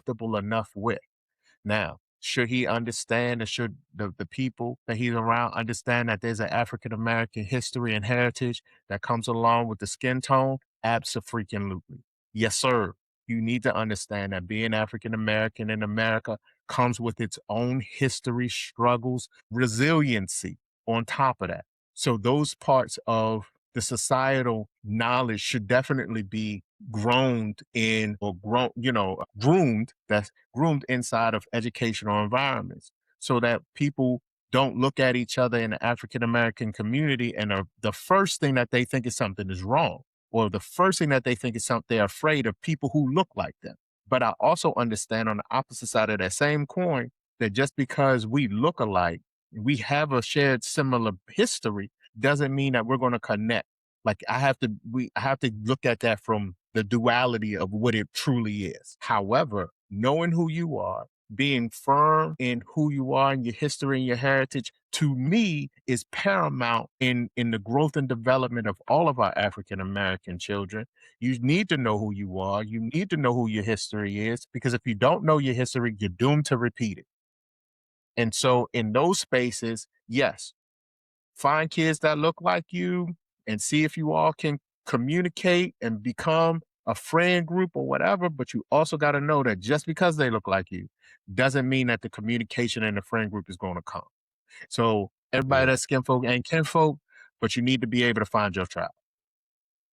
comfortable enough with. Now, should he understand and should the people that he's around understand that there's an African American history and heritage that comes along with the skin tone? Abso-freaking-lutely. Yes, sir. You need to understand that being African American in America comes with its own history, struggles, resiliency on top of that. So those parts of the societal knowledge should definitely be groaned in or grown, groomed. That's groomed inside of educational environments so that people don't look at each other in the African American community and the first thing that they think is something is wrong, or the first thing that they think is something they're afraid of people who look like them. But I also understand on the opposite side of that same coin that just because we look alike, we have a shared similar history, doesn't mean that we're going to connect. Like I have to look at that from the duality of what it truly is. However, knowing who you are, being firm in who you are and your history and your heritage, to me is paramount in the growth and development of all of our African American children. You need to know who you are. You need to know who your history is, because if you don't know your history, you're doomed to repeat it. And so in those spaces, yes, find kids that look like you and see if you all can communicate and become a friend group or whatever. But you also got to know that just because they look like you doesn't mean that the communication in the friend group is going to come. So everybody Yeah. that's skin folk ain't kinfolk, but you need to be able to find your tribe.